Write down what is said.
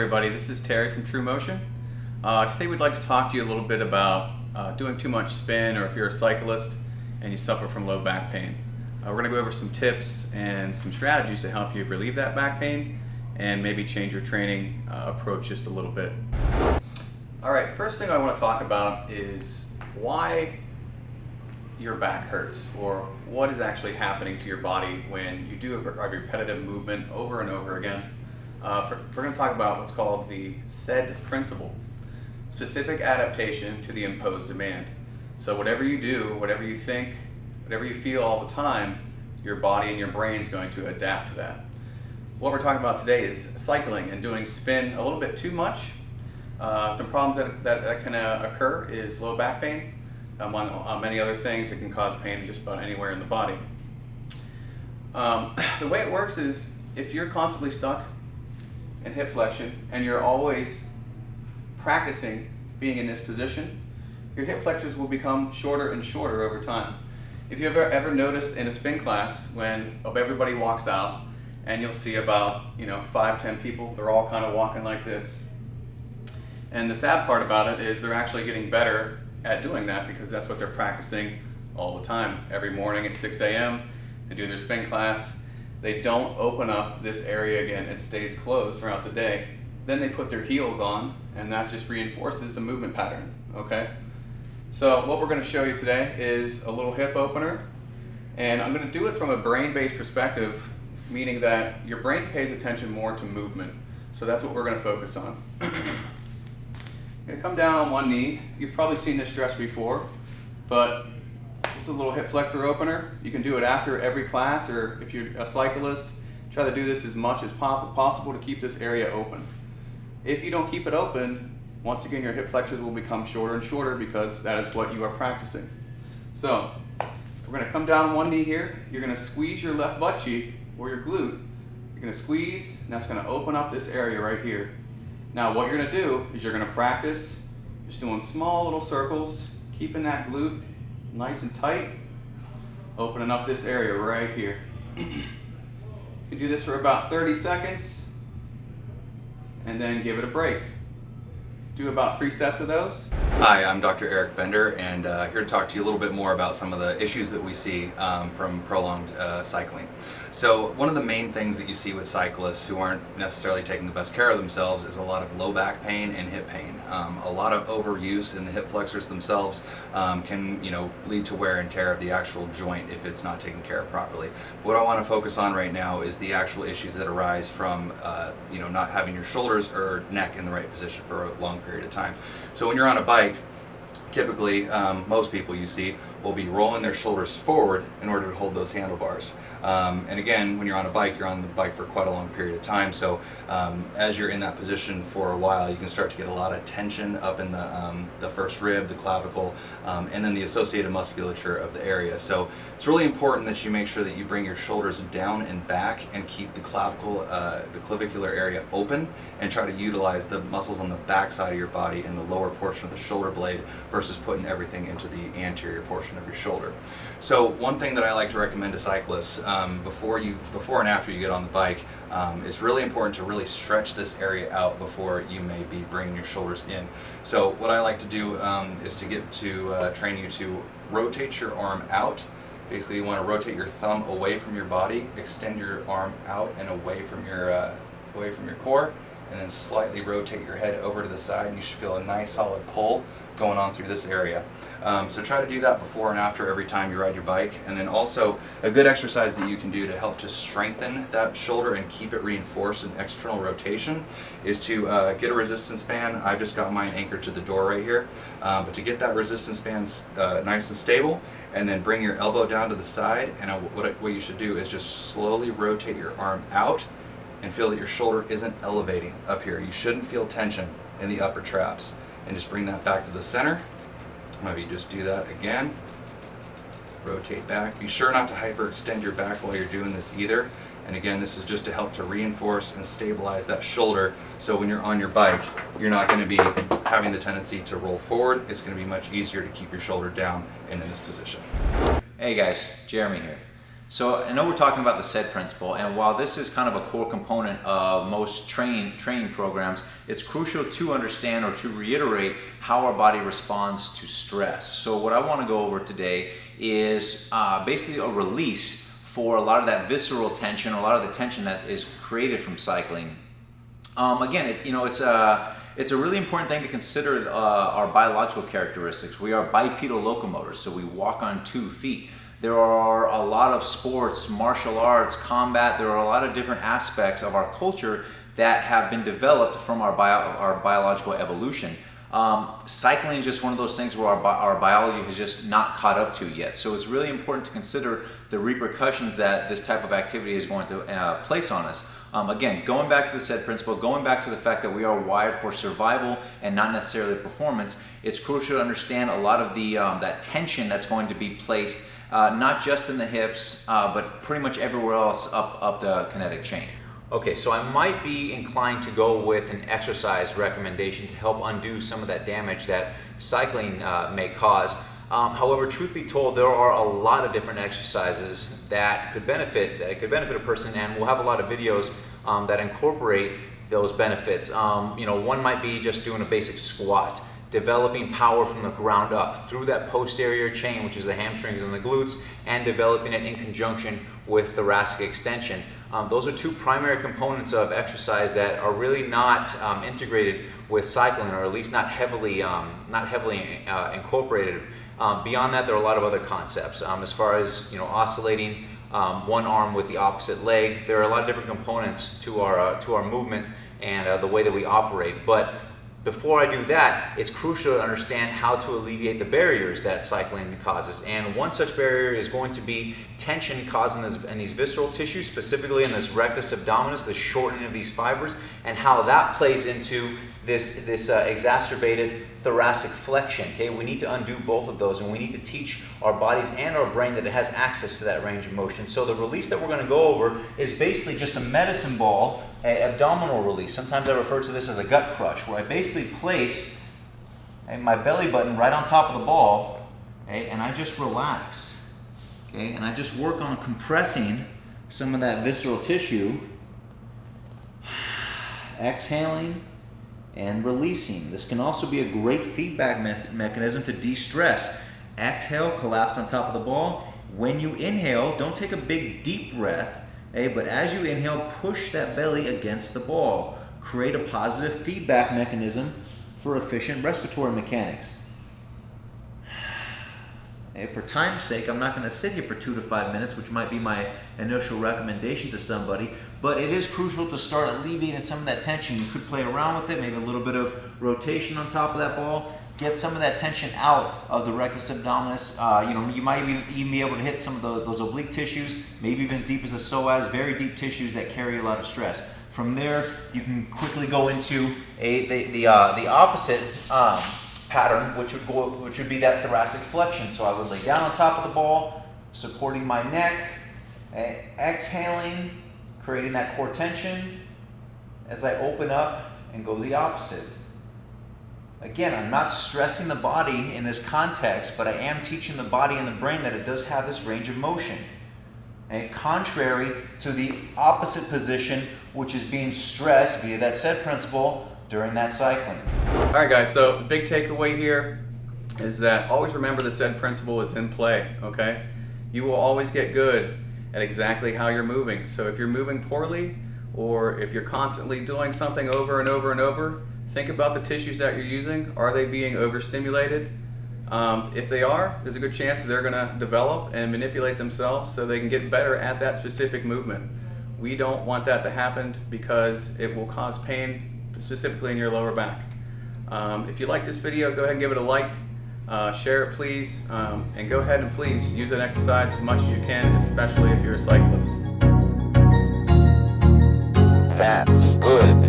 everybody, this is Terry from True Motion. Today we'd like to talk to you a little bit about doing too much spin, or if you're a cyclist and you suffer from low back pain. We're going to go over some tips and some strategies to help you relieve that back pain and maybe change your training approach just a little bit. Alright, first thing I want to talk about is why your back hurts, or what is actually happening to your body when you do a repetitive movement over and over again. We're going to talk about what's called the SAID principle, specific adaptation to the imposed demand. So whatever you do, whatever you think, whatever you feel all the time, your body and your brain is going to adapt to that. What we're talking about today is cycling and doing spin a little bit too much. Some problems that can occur is low back pain. Among many other things, it can cause pain just about anywhere in the body. The way it works is if you're constantly stuck in hip flexion and you're always practicing being in this position, your hip flexors will become shorter and shorter over time. If you ever noticed in a spin class when everybody walks out and you'll see about 5-10 people, they're all kind of walking like this. And the sad part about it is they're actually getting better at doing that because that's what they're practicing all the time. Every morning at 6 a.m. they do their spin class. They don't open up this area again. It stays closed throughout the day. Then they put their heels on, and that just reinforces the movement pattern, okay? So what we're going to show you today is a little hip opener, and I'm going to do it from a brain-based perspective, meaning that your brain pays attention more to movement. So that's what we're going to focus on. You're going to come down on one knee. You've probably seen this dress before, but this is a little hip flexor opener. You can do it after every class, or if you're a cyclist, try to do this as much as possible to keep this area open. If you don't keep it open, once again your hip flexors will become shorter and shorter because that is what you are practicing. So we're going to come down on one knee here. You're going to squeeze your left butt cheek or your glute. You're going to squeeze, and that's going to open up this area right here. Now what you're going to do is you're going to practice just doing small little circles, keeping that glute nice and tight, opening up this area right here. You can do this for about 30 seconds and then give it a break. Do about 3 sets of those. Hi, I'm Dr. Eric Bender, and here to talk to you a little bit more about some of the issues that we see from prolonged cycling. So one of the main things that you see with cyclists who aren't necessarily taking the best care of themselves is a lot of low back pain and hip pain. A lot of overuse in the hip flexors themselves can lead to wear and tear of the actual joint if it's not taken care of properly. But what I want to focus on right now is the actual issues that arise from not having your shoulders or neck in the right position for a long period of time. So when you're on a bike, typically most people you see will be rolling their shoulders forward in order to hold those handlebars. And again, when you're on a bike, you're on the bike for quite a long period of time, so as you're in that position for a while, you can start to get a lot of tension up in the first rib, the clavicle, and then the associated musculature of the area. So it's really important that you make sure that you bring your shoulders down and back and keep the clavicle, the clavicular area open, and try to utilize the muscles on the back side of your body and the lower portion of the shoulder blade versus putting everything into the anterior portion of your shoulder. So one thing that I like to recommend to cyclists before and after you get on the bike, it's really important to really stretch this area out before you may be bringing your shoulders in. So what I like to do is to train you to rotate your arm out. Basically, you want to rotate your thumb away from your body, extend your arm out and away from your core, and then slightly rotate your head over to the side, and you should feel a nice solid pull going on through this area. So try to do that before and after every time you ride your bike. And then also a good exercise that you can do to help to strengthen that shoulder and keep it reinforced in external rotation is to get a resistance band. I've just got mine anchored to the door right here. But to get that resistance band nice and stable, and then bring your elbow down to the side, and what you should do is just slowly rotate your arm out and feel that your shoulder isn't elevating up here. You shouldn't feel tension in the upper traps. And just bring that back to the center. Maybe just do that again. Rotate back. Be sure not to hyperextend your back while you're doing this either. And again, this is just to help to reinforce and stabilize that shoulder, so when you're on your bike, you're not going to be having the tendency to roll forward. It's going to be much easier to keep your shoulder down and in this position. Hey guys, Jeremy here. So I know we're talking about the SAID principle, and while this is kind of a core component of most training programs, it's crucial to understand or to reiterate how our body responds to stress. So what I want to go over today is basically a release for a lot of that visceral tension, a lot of the tension that is created from cycling. Again, it's a really important thing to consider our biological characteristics. We are bipedal locomotors, so we walk on 2 feet. There are a lot of sports, martial arts, combat. There are a lot of different aspects of our culture that have been developed from our biological evolution. Cycling is just one of those things where our biology has just not caught up to yet. So it's really important to consider the repercussions that this type of activity is going to place on us. Again, going back to the SAID principle, going back to the fact that we are wired for survival and not necessarily performance, it's crucial to understand a lot of the that tension that's going to be placed not just in the hips, but pretty much everywhere else up the kinetic chain. Okay, so I might be inclined to go with an exercise recommendation to help undo some of that damage that cycling may cause. However, truth be told, there are a lot of different exercises that could benefit a person, and we'll have a lot of videos that incorporate those benefits. One might be just doing a basic squat, developing power from the ground up through that posterior chain, which is the hamstrings and the glutes, and developing it in conjunction with thoracic extension. Those are 2 primary components of exercise that are really not integrated with cycling, or at least not heavily incorporated. Beyond that, there are a lot of other concepts. As far as oscillating one arm with the opposite leg, there are a lot of different components to our movement and the way that we operate. But before I do that, it's crucial to understand how to alleviate the barriers that cycling causes. And one such barrier is going to be tension caused in these visceral tissues, specifically in this rectus abdominis, the shortening of these fibers, and how that plays into this exacerbated thoracic flexion. Okay, we need to undo both of those, and we need to teach our bodies and our brain that it has access to that range of motion. So the release that we're going to go over is basically just a medicine ball, an abdominal release. Sometimes I refer to this as a gut crush, where I basically place my belly button right on top of the ball, and I just relax, and I just work on compressing some of that visceral tissue, exhaling and releasing. This can also be a great feedback mechanism to de-stress. Exhale, collapse on top of the ball. When you inhale, don't take a big deep breath, but as you inhale, push that belly against the ball. Create a positive feedback mechanism for efficient respiratory mechanics. For time's sake, I'm not going to sit here for 2 to 5 minutes, which might be my initial recommendation to somebody, but it is crucial to start alleviating some of that tension. You could play around with it, maybe a little bit of rotation on top of that ball, get some of that tension out of the rectus abdominis. You might even be able to hit some of those oblique tissues, maybe even as deep as the psoas, very deep tissues that carry a lot of stress. From there, you can quickly go into the opposite pattern, which would be that thoracic flexion. So I would lay down on top of the ball, supporting my neck, exhaling, creating that core tension as I open up and go the opposite. Again, I'm not stressing the body in this context, but I am teaching the body and the brain that it does have this range of motion. Contrary to the opposite position, which is being stressed via that SAID principle during that cycling. All right, guys, so big takeaway here is that always remember the SAID principle is in play, okay? You will always get good at exactly how you're moving. So if you're moving poorly, or if you're constantly doing something over and over and over, think about the tissues that you're using. Are they being overstimulated? If they are, there's a good chance they're gonna develop and manipulate themselves so they can get better at that specific movement. We don't want that to happen because it will cause pain, specifically in your lower back. If you like this video, go ahead and give it a like, share it please, and go ahead and please use that exercise as much as you can, especially if you're a cyclist. That's good.